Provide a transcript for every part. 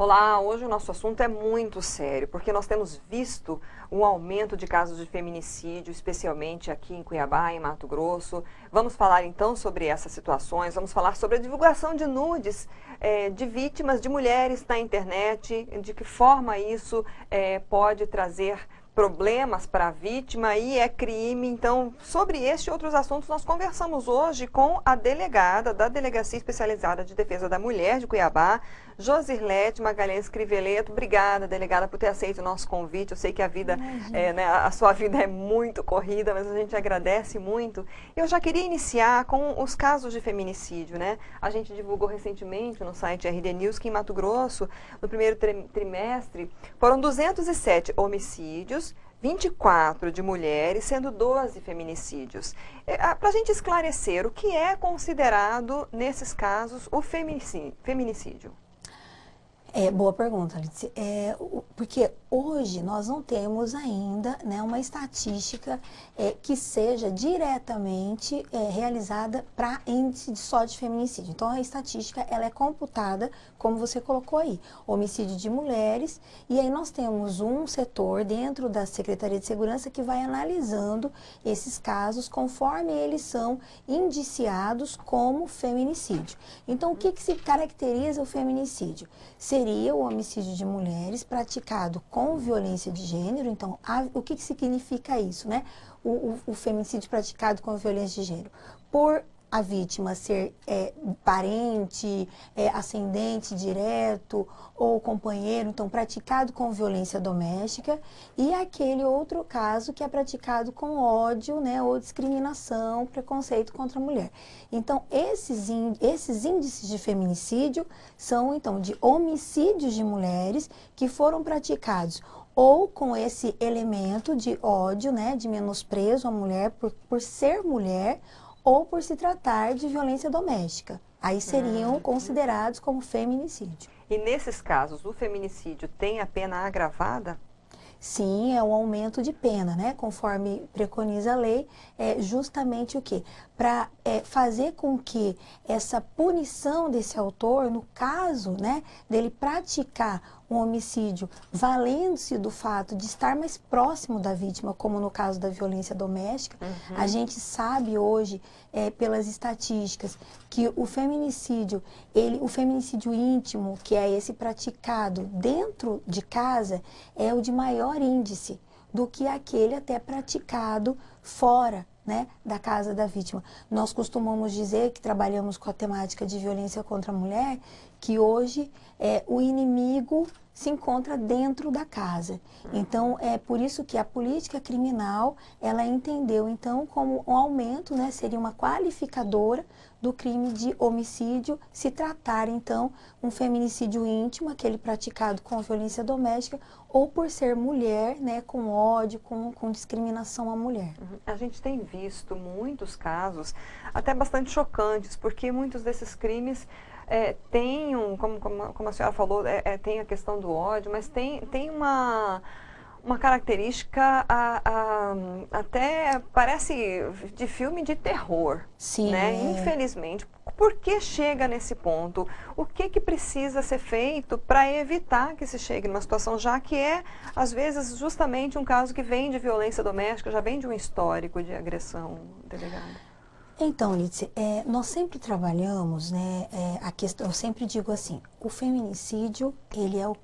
Olá, hoje o nosso assunto é muito sério, porque nós temos visto um aumento de casos de feminicídio, especialmente aqui em Cuiabá, em Mato Grosso. Vamos falar então sobre essas situações, vamos falar sobre a divulgação de nudes de vítimas, de mulheres na internet, de que forma isso pode trazer problemas para a vítima e é crime. Então, sobre este e outros assuntos, nós conversamos hoje com a delegada da Delegacia Especializada de Defesa da Mulher de Cuiabá, Josirlete Magalhães Criveleto. Obrigada, delegada, por ter aceito o nosso convite. Eu sei que a vida, a sua vida é muito corrida, mas a gente agradece muito. Eu já queria iniciar com os casos de feminicídio, né? A gente divulgou recentemente no site RD News que em Mato Grosso, no primeiro trimestre, foram 207 homicídios, 24 de mulheres, sendo 12 feminicídios. Para a gente esclarecer, o que é considerado, nesses casos, o feminicídio? Boa pergunta, Alice. Porque hoje nós não temos ainda, né, uma estatística que seja diretamente realizada para índice só de feminicídio. Então, a estatística ela é computada, como você colocou aí, homicídio de mulheres, e aí nós temos um setor dentro da Secretaria de Segurança que vai analisando esses casos conforme eles são indiciados como feminicídio. Então, o que se caracteriza o feminicídio? Seria o homicídio de mulheres praticado com violência de gênero. Então, o que significa isso, né? O feminicídio praticado com violência de gênero. Por a vítima ser parente, ascendente direto ou companheiro, então praticado com violência doméstica, e aquele outro caso que é praticado com ódio, né, ou discriminação, preconceito contra a mulher. Então, esses índices de feminicídio são, então, de homicídios de mulheres que foram praticados ou com esse elemento de ódio, né, de menosprezo à mulher por ser mulher, ou por se tratar de violência doméstica. Aí seriam considerados como feminicídio. E nesses casos, o feminicídio tem a pena agravada? Sim, é um aumento de pena, né? Conforme preconiza a lei, é justamente o quê? Para fazer com que essa punição desse autor, no caso, né, dele praticar um homicídio valendo-se do fato de estar mais próximo da vítima, como no caso da violência doméstica, a gente sabe hoje, pelas estatísticas, que o feminicídio íntimo, que é esse praticado dentro de casa, é o de maior índice do que aquele até praticado fora, né, da casa da vítima. Nós costumamos dizer que trabalhamos com a temática de violência contra a mulher, que hoje o inimigo se encontra dentro da casa. Então, é por isso que a política criminal, ela entendeu, então, como um aumento, né, seria uma qualificadora do crime de homicídio, se tratar, então, um feminicídio íntimo, aquele praticado com violência doméstica, ou por ser mulher, né, com ódio, com discriminação à mulher. A gente tem visto muitos casos, até bastante chocantes, porque muitos desses crimes tem como a senhora falou, tem a questão do ódio, mas tem uma característica até parece de filme de terror. Sim, né? Infelizmente. Por que chega nesse ponto? O que precisa ser feito para evitar que se chegue numa situação, já que às vezes, justamente um caso que vem de violência doméstica, já vem de um histórico de agressão, delegada? Então, Lídice, nós sempre trabalhamos, né, a questão, eu sempre digo assim, o feminicídio, ele é o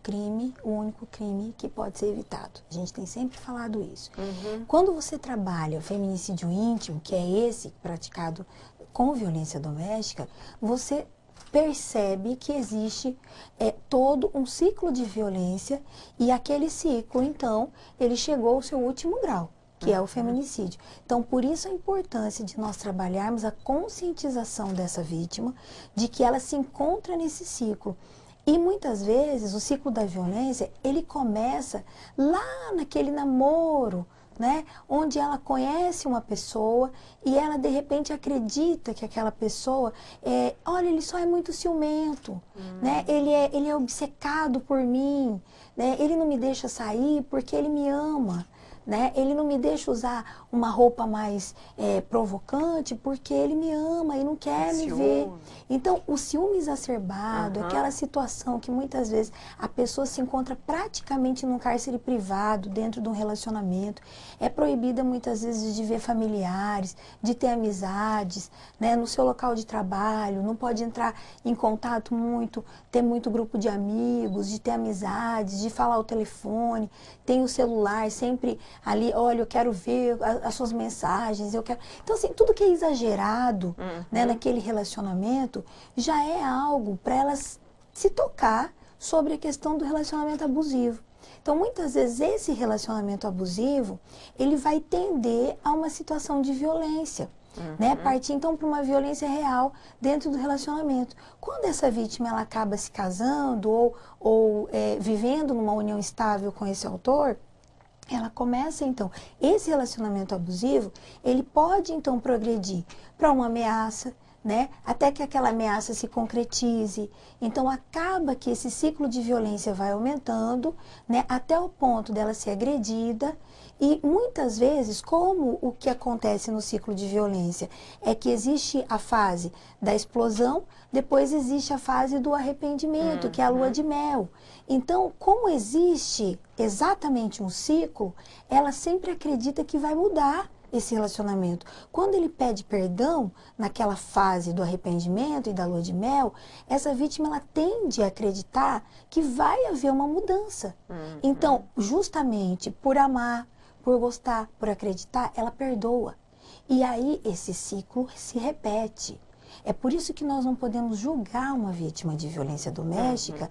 único crime que pode ser evitado. A gente tem sempre falado isso. Quando você trabalha o feminicídio íntimo, que é esse praticado com violência doméstica, você percebe que existe todo um ciclo de violência e aquele ciclo, então, ele chegou ao seu último grau, que é o feminicídio. Então, por isso a importância de nós trabalharmos a conscientização dessa vítima, de que ela se encontra nesse ciclo. E muitas vezes o ciclo da violência, ele começa lá naquele namoro, né, onde ela conhece uma pessoa e ela de repente acredita que aquela pessoa, olha, ele só é muito ciumento, né, ele é obcecado por mim, né, ele não me deixa sair porque ele me ama. né? Ele não me deixa usar uma roupa mais provocante porque ele me ama e não quer me ver. Então, o ciúme exacerbado, aquela situação que muitas vezes a pessoa se encontra praticamente num cárcere privado, dentro de um relacionamento, é proibida muitas vezes de ver familiares, de ter amizades, né? No seu local de trabalho, não pode entrar em contato muito, ter muito grupo de amigos, de ter amizades, de falar ao telefone, tem o celular sempre ali, olha, eu quero ver as suas mensagens, eu quero... Então, assim, tudo que é exagerado, né, naquele relacionamento, já é algo para elas se tocar sobre a questão do relacionamento abusivo. Então, muitas vezes, esse relacionamento abusivo, ele vai tender a uma situação de violência, né? Partir, então, para uma violência real dentro do relacionamento. Quando essa vítima ela acaba se casando ou vivendo numa união estável com esse autor, ela começa, então, esse relacionamento abusivo, ele pode, então, progredir para uma ameaça, né? Até que aquela ameaça se concretize. Então, acaba que esse ciclo de violência vai aumentando, né? Até o ponto dela ser agredida. E, muitas vezes, como o que acontece no ciclo de violência é que existe a fase da explosão, depois existe a fase do arrependimento, que é a lua de mel. Então, como existe exatamente um ciclo, ela sempre acredita que vai mudar esse relacionamento. Quando ele pede perdão, naquela fase do arrependimento e da lua de mel, essa vítima ela tende a acreditar que vai haver uma mudança. Então, justamente por amar, por gostar, por acreditar, ela perdoa. E aí esse ciclo se repete. É por isso que nós não podemos julgar uma vítima de violência doméstica.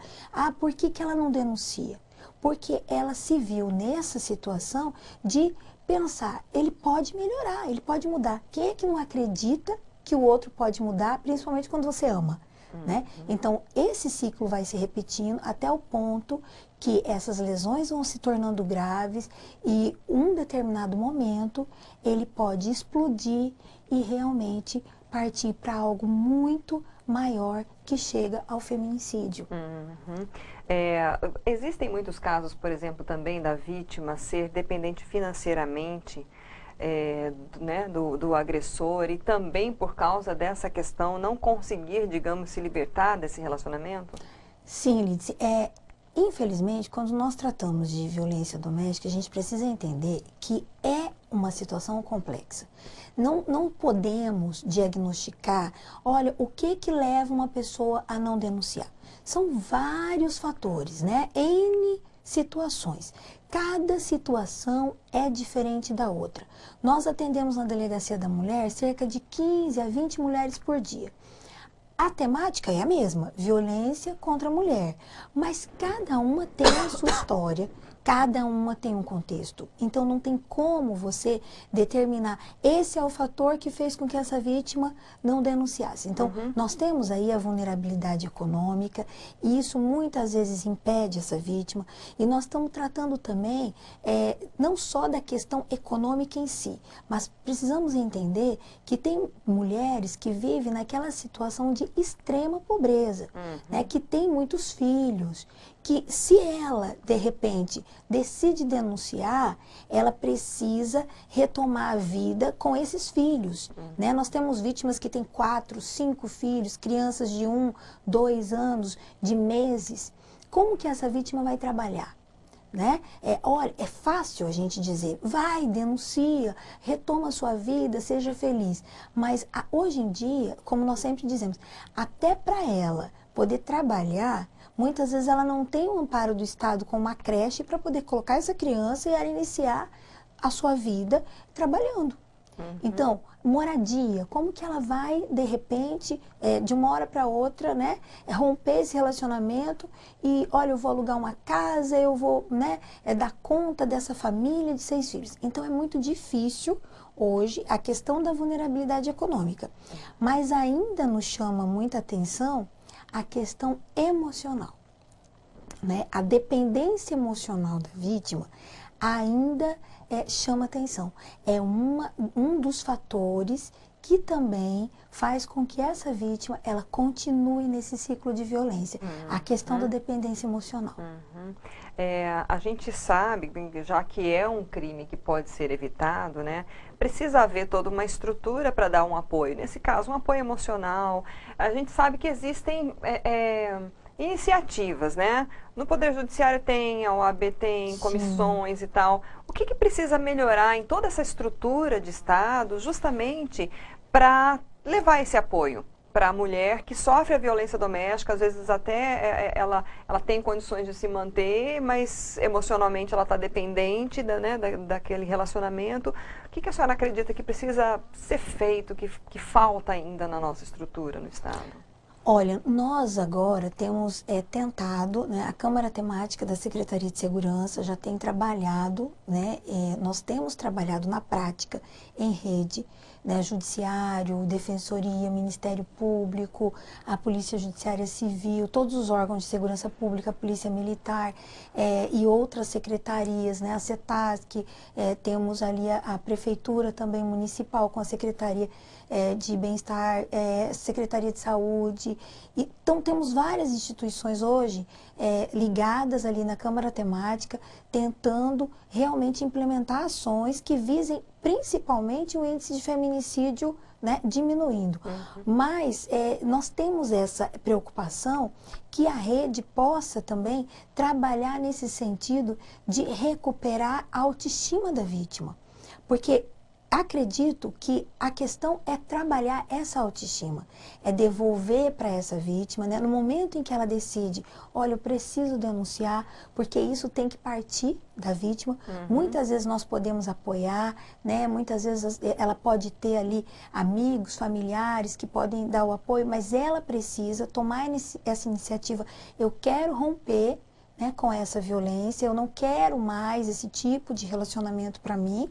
Por que ela não denuncia? Porque ela se viu nessa situação de pensar, ele pode melhorar, ele pode mudar. Quem é que não acredita que o outro pode mudar, principalmente quando você ama, né? Então, esse ciclo vai se repetindo até o ponto que essas lesões vão se tornando graves e um determinado momento ele pode explodir e realmente partir para algo muito maior que chega ao feminicídio. Existem muitos casos, por exemplo, também da vítima ser dependente financeiramente né, do agressor e também por causa dessa questão não conseguir, digamos, se libertar desse relacionamento? Sim, Lídice. Infelizmente, quando nós tratamos de violência doméstica, a gente precisa entender que é uma situação complexa. Não podemos diagnosticar, olha, o que leva uma pessoa a não denunciar. São vários fatores, né? N situações. Cada situação é diferente da outra. Nós atendemos na Delegacia da Mulher cerca de 15 a 20 mulheres por dia. A temática é a mesma, violência contra a mulher, mas cada uma tem a sua história, cada uma tem um contexto. Então não tem como você determinar, esse é o fator que fez com que essa vítima não denunciasse. Então nós temos aí a vulnerabilidade econômica, e isso muitas vezes impede essa vítima, e nós estamos tratando também não só da questão econômica em si, mas precisamos entender que tem mulheres que vivem naquela situação de extrema pobreza, né, que tem muitos filhos, que se ela, de repente, decide denunciar, ela precisa retomar a vida com esses filhos, né? Nós temos vítimas que têm 4, 5 filhos, crianças de 1, 2 anos, de meses. Como que essa vítima vai trabalhar? Né? Olha, é fácil a gente dizer, vai, denuncia, retoma a sua vida, seja feliz. Mas hoje em dia, como nós sempre dizemos, até para ela poder trabalhar, muitas vezes ela não tem o amparo do Estado com uma creche para poder colocar essa criança e ela iniciar a sua vida trabalhando. Então, moradia, como que ela vai, de repente, de uma hora para outra, né, romper esse relacionamento e, olha, eu vou alugar uma casa, eu vou, né, dar conta dessa família de 6 filhos. Então, é muito difícil hoje a questão da vulnerabilidade econômica. Mas ainda nos chama muita atenção a questão emocional, né? A dependência emocional da vítima ainda chama atenção. É um dos fatores que também faz com que essa vítima, ela continue nesse ciclo de violência. A questão da dependência emocional. A gente sabe, já que é um crime que pode ser evitado, né, precisa haver toda uma estrutura para dar um apoio. Nesse caso, um apoio emocional. A gente sabe que existem iniciativas, né? No Poder Judiciário tem, a OAB tem, comissões e tal. O que precisa melhorar em toda essa estrutura de Estado justamente para levar esse apoio para a mulher que sofre a violência doméstica, às vezes até ela tem condições de se manter, mas emocionalmente ela está dependente daquele relacionamento. O que a senhora acredita que precisa ser feito, que falta ainda na nossa estrutura no Estado? Olha, nós agora temos tentado, né, a Câmara Temática da Secretaria de Segurança já tem trabalhado, né, nós temos trabalhado na prática, em rede, né, Judiciário, Defensoria, Ministério Público, a Polícia Judiciária Civil, todos os órgãos de segurança pública, a Polícia Militar e outras secretarias, né, a CETASC, temos ali a Prefeitura também Municipal com a Secretaria de Bem-Estar, Secretaria de Saúde. Então, temos várias instituições hoje ligadas ali na Câmara Temática, tentando realmente implementar ações que visem principalmente o índice de feminicídio, né, diminuindo. Mas nós temos essa preocupação que a rede possa também trabalhar nesse sentido de recuperar a autoestima da vítima. Porque acredito que a questão é trabalhar essa autoestima, é devolver para essa vítima, né, no momento em que ela decide, olha, eu preciso denunciar, porque isso tem que partir da vítima. Muitas vezes nós podemos apoiar, né, muitas vezes ela pode ter ali amigos, familiares que podem dar o apoio, mas ela precisa tomar essa iniciativa. Eu quero romper, né, com essa violência, eu não quero mais esse tipo de relacionamento para mim.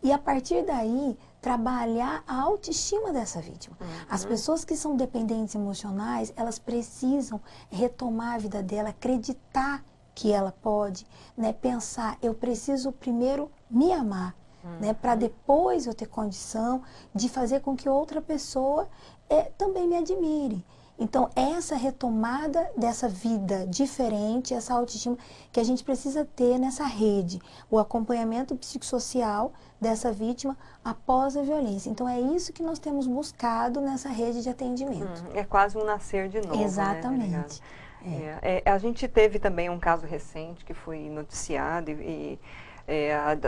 E a partir daí, trabalhar a autoestima dessa vítima. As pessoas que são dependentes emocionais, elas precisam retomar a vida dela, acreditar que ela pode, né, pensar, eu preciso primeiro me amar, né, para depois eu ter condição de fazer com que outra pessoa também me admire. Então, essa retomada dessa vida diferente, essa autoestima que a gente precisa ter nessa rede, o acompanhamento psicossocial dessa vítima após a violência. Então, é isso que nós temos buscado nessa rede de atendimento. É quase um nascer de novo, exatamente. Né? A gente teve também um caso recente que foi noticiado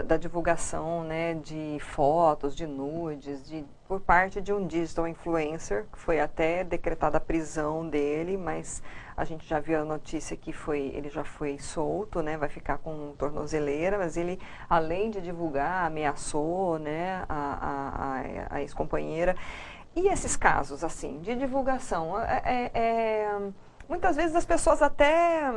da divulgação, né, de fotos, de nudes, por parte de um digital influencer, que foi até decretada a prisão dele, mas a gente já viu a notícia que ele já foi solto, né, vai ficar com tornozeleira, mas ele, além de divulgar, ameaçou, né, a ex-companheira. E esses casos, assim, de divulgação, muitas vezes as pessoas até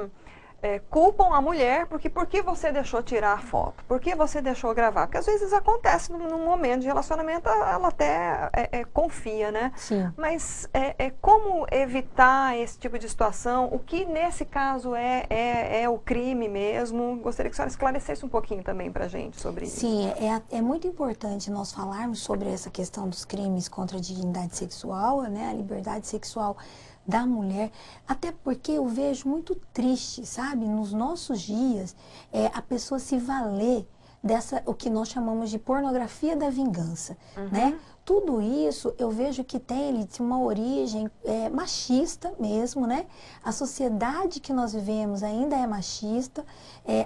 culpam a mulher porque por que você deixou tirar a foto, por que você deixou gravar, porque às vezes acontece num momento de relacionamento, ela até confia, né? Sim. Mas como evitar esse tipo de situação, o que nesse caso é o crime mesmo? Gostaria que a senhora esclarecesse um pouquinho também pra gente sobre isso. Sim, é muito importante nós falarmos sobre essa questão dos crimes contra a dignidade sexual, né, a liberdade sexual da mulher, até porque eu vejo muito triste, sabe, nos nossos dias, a pessoa se valer o que nós chamamos de pornografia da vingança, né? Tudo isso eu vejo que tem uma origem machista mesmo, né? A sociedade que nós vivemos ainda é machista,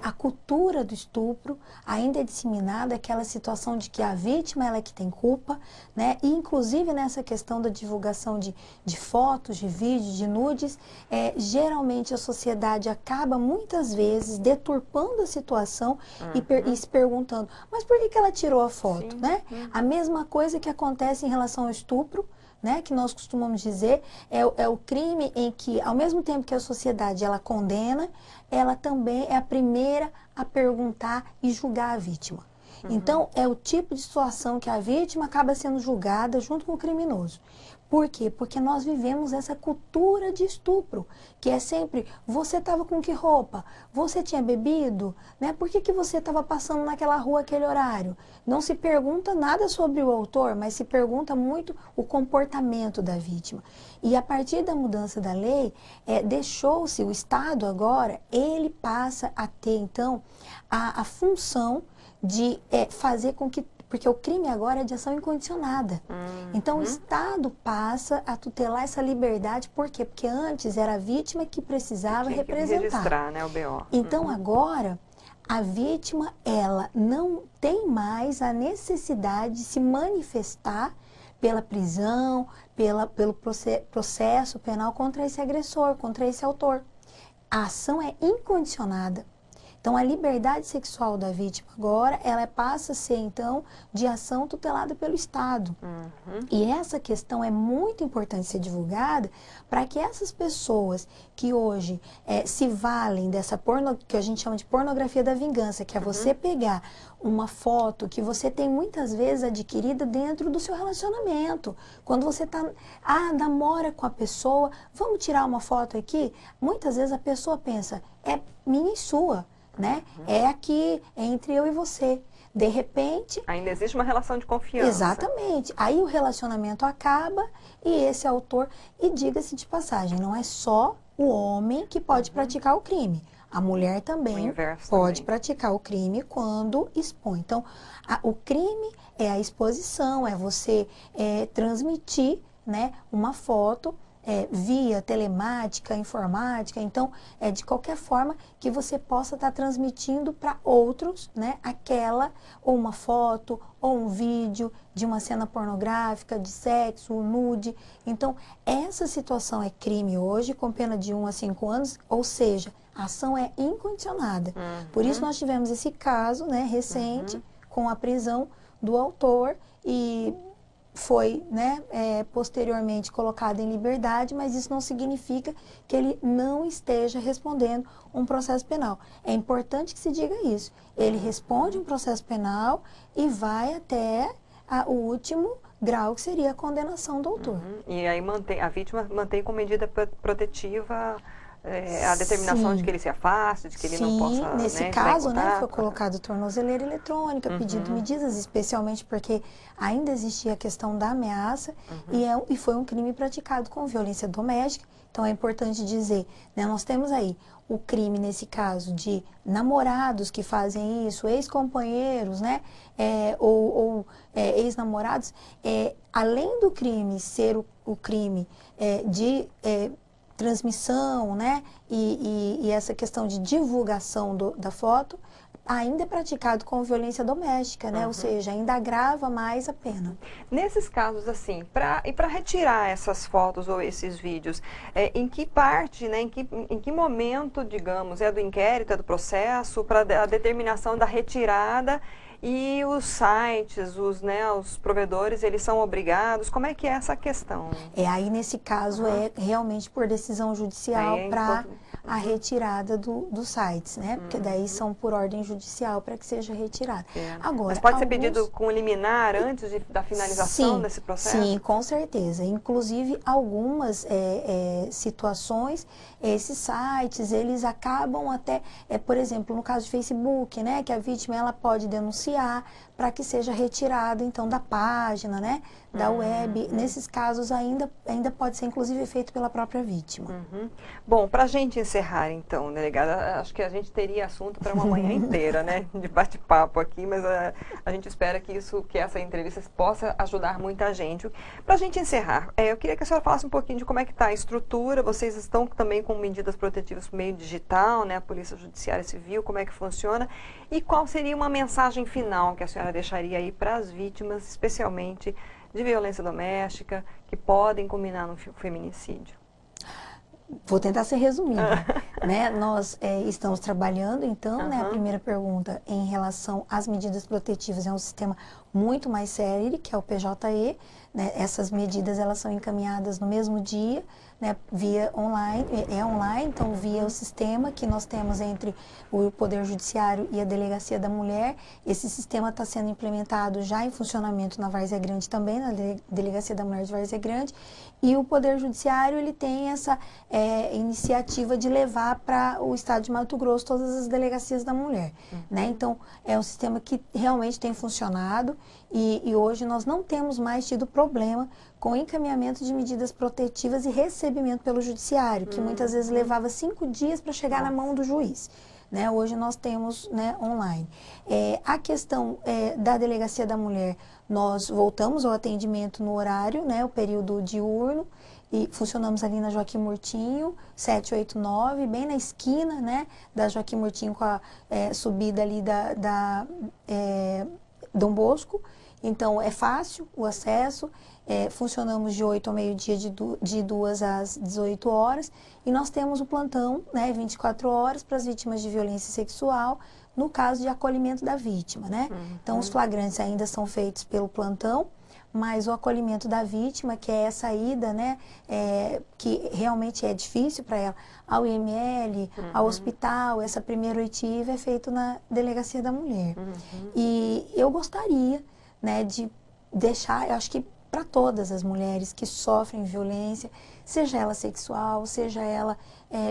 a cultura do estupro ainda é disseminada, aquela situação de que a vítima ela é que tem culpa, né? E inclusive nessa questão da divulgação de fotos, de vídeos, de nudes, geralmente a sociedade acaba muitas vezes deturpando a situação e se perguntando, mas por que ela tirou a foto, né? A mesma coisa que acontece em relação ao estupro, né, que nós costumamos dizer, é o crime em que, ao mesmo tempo que a sociedade ela condena, ela também é a primeira a perguntar e julgar a vítima. Então, é o tipo de situação que a vítima acaba sendo julgada junto com o criminoso. Por quê? Porque nós vivemos essa cultura de estupro, que é sempre, você estava com que roupa? Você tinha bebido? Né? Por que você estava passando naquela rua aquele horário? Não se pergunta nada sobre o autor, mas se pergunta muito o comportamento da vítima. E a partir da mudança da lei, deixou-se, o Estado agora, ele passa a ter, então, a função de fazer com que, porque o crime agora é de ação incondicionada. Então, o Estado passa a tutelar essa liberdade, por quê? Porque antes era a vítima que precisava representar. Registrar, né, o BO. Então, agora, a vítima, ela não tem mais a necessidade de se manifestar pela prisão, pelo processo penal contra esse agressor, contra esse autor. A ação é incondicionada. Então, a liberdade sexual da vítima agora, ela passa a ser, então, de ação tutelada pelo Estado. E essa questão é muito importante ser divulgada para que essas pessoas que hoje se valem dessa que a gente chama de pornografia da vingança, que é você pegar uma foto que você tem muitas vezes adquirida dentro do seu relacionamento. Quando você namora com a pessoa, vamos tirar uma foto aqui? Muitas vezes a pessoa pensa, é minha e sua. Né? É aqui, é entre eu e você. De repente... Ainda existe uma relação de confiança. Exatamente. Aí o relacionamento acaba e esse autor... E diga-se de passagem, não é só o homem que pode praticar o crime. A mulher também pode praticar o crime quando expõe. Então, o crime é a exposição, é você transmitir, né, uma foto... via telemática, informática, então, de qualquer forma que você possa estar transmitindo para outros, né, ou uma foto, ou um vídeo de uma cena pornográfica, de sexo, nude. Então, essa situação é crime hoje, com pena de 1 a 5 anos, ou seja, a ação é incondicionada. Por isso nós tivemos esse caso, né, recente, com a prisão do autor e... foi, né, posteriormente colocado em liberdade, mas isso não significa que ele não esteja respondendo um processo penal. É importante que se diga isso. Ele responde um processo penal e vai até o último grau, que seria a condenação do autor. E aí a vítima mantém como medida protetiva a determinação de que ele se afaste, de que ele não possa... Nesse caso, né, foi colocado tornozeleira eletrônica, pedido medidas, especialmente porque ainda existia a questão da ameaça e foi um crime praticado com violência doméstica. Então, é importante dizer, né, nós temos aí o crime, nesse caso, de namorados que fazem isso, ex-companheiros, né, ou ex-namorados. Além do crime ser o crime de... transmissão, né, e essa questão de divulgação da foto, ainda é praticado com violência doméstica, né, ou seja, ainda agrava mais a pena. Nesses casos, assim, para retirar essas fotos ou esses vídeos, em que parte, né, em que momento, digamos, é do inquérito, é do processo, para a determinação da retirada? E os sites, os provedores, eles são obrigados? Como é que é essa questão? Aí nesse caso é realmente por decisão judicial para a retirada dos sites, né? Porque daí são por ordem judicial para que seja retirada. Agora, mas pode ser pedido com liminar antes da finalização desse processo? Sim, com certeza. Inclusive, algumas situações, esses sites, eles acabam até, por exemplo, no caso de Facebook, né? Que a vítima ela pode denunciar para que seja retirado, então, da página, né, da web. Nesses casos, ainda pode ser, inclusive, feito pela própria vítima. Bom, para a gente encerrar, então, delegada, acho que a gente teria assunto para uma manhã inteira, né, de bate-papo aqui, mas a gente espera que essa entrevista possa ajudar muita gente. Para a gente encerrar, eu queria que a senhora falasse um pouquinho de como é que está a estrutura. Vocês estão também com medidas protetivas por meio digital, né, a Polícia Judiciária Civil, como é que funciona? E qual seria uma mensagem final que a senhora deixaria aí para as vítimas, especialmente de violência doméstica, que podem culminar no feminicídio? Vou tentar ser resumida. né, nós estamos trabalhando, então, né, a primeira pergunta em relação às medidas protetivas é um sistema muito mais sério, que é o PJE, né, essas medidas elas são encaminhadas no mesmo dia, né, via online, online, então via o sistema que nós temos entre o Poder Judiciário e a Delegacia da Mulher. Esse sistema está sendo implementado já em funcionamento na Várzea Grande também, na Delegacia da Mulher de Várzea Grande, e o Poder Judiciário ele tem essa iniciativa de levar para o estado de Mato Grosso todas as delegacias da mulher, né? Então, é um sistema que realmente tem funcionado e hoje nós não temos mais tido problema com encaminhamento de medidas protetivas e recebimento pelo judiciário, que muitas vezes levava 5 dias para chegar na mão do juiz. Né? Hoje nós temos, né, online. A questão da Delegacia da Mulher, nós voltamos ao atendimento no horário, né, o período diurno, e funcionamos ali na Joaquim Murtinho, 789, bem na esquina, né, da Joaquim Murtinho com a subida ali da Dom Bosco. Então, é fácil o acesso, funcionamos de 8 ao meio-dia, de 2 às 18 horas, e nós temos o plantão, né, 24 horas para as vítimas de violência sexual, no caso de acolhimento da vítima, né? Então, os flagrantes ainda são feitos pelo plantão, mas o acolhimento da vítima, que é essa ida, né, que realmente é difícil para ela, ao IML, ao hospital, essa primeira oitiva é feito na Delegacia da Mulher. E eu gostaria, né, de deixar, eu acho que para todas as mulheres que sofrem violência, seja ela sexual, seja ela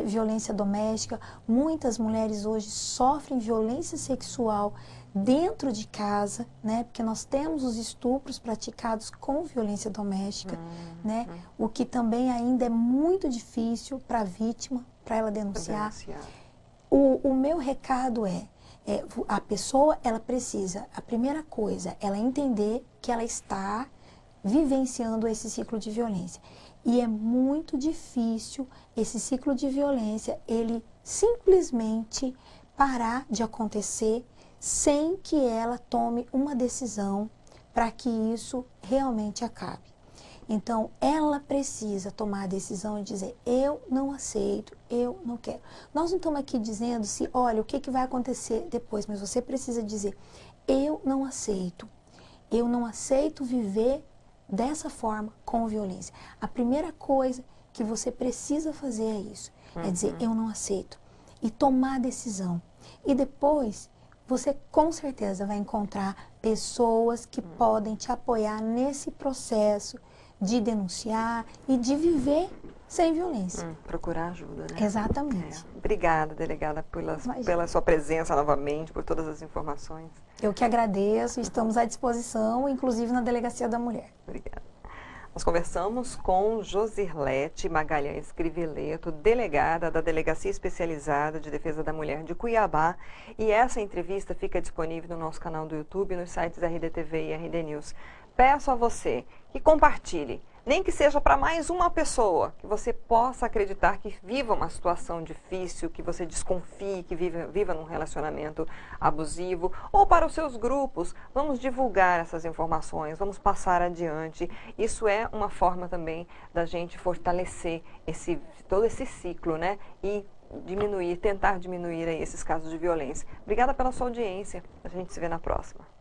violência doméstica, muitas mulheres hoje sofrem violência sexual dentro de casa, né, porque nós temos os estupros praticados com violência doméstica, né, o que também ainda é muito difícil para a vítima, para ela denunciar. O meu recado a pessoa, ela precisa, a primeira coisa, ela entender que ela está vivenciando esse ciclo de violência. E é muito difícil esse ciclo de violência, ele simplesmente parar de acontecer sem que ela tome uma decisão para que isso realmente acabe. Então, ela precisa tomar a decisão e dizer, eu não aceito, eu não quero. Nós não estamos aqui dizendo se, olha, o que vai acontecer depois, mas você precisa dizer, eu não aceito viver dessa forma com violência. A primeira coisa que você precisa fazer é isso, é dizer, eu não aceito, e tomar a decisão. E depois, você com certeza vai encontrar pessoas que podem te apoiar nesse processo de denunciar e de viver sem violência. Procurar ajuda, né? Exatamente. Obrigada, delegada, pela sua presença novamente, por todas as informações. Eu que agradeço, estamos à disposição, inclusive na Delegacia da Mulher. Obrigada. Nós conversamos com Josirlete Magalhães Criveleto, delegada da Delegacia Especializada de Defesa da Mulher de Cuiabá, e essa entrevista fica disponível no nosso canal do YouTube, nos sites RDTV e RD News. Peço a você que compartilhe, nem que seja para mais uma pessoa, que você possa acreditar que viva uma situação difícil, que você desconfie, que viva num relacionamento abusivo, ou para os seus grupos. Vamos divulgar essas informações, vamos passar adiante. Isso é uma forma também da gente fortalecer todo esse ciclo, né? E tentar diminuir aí esses casos de violência. Obrigada pela sua audiência. A gente se vê na próxima.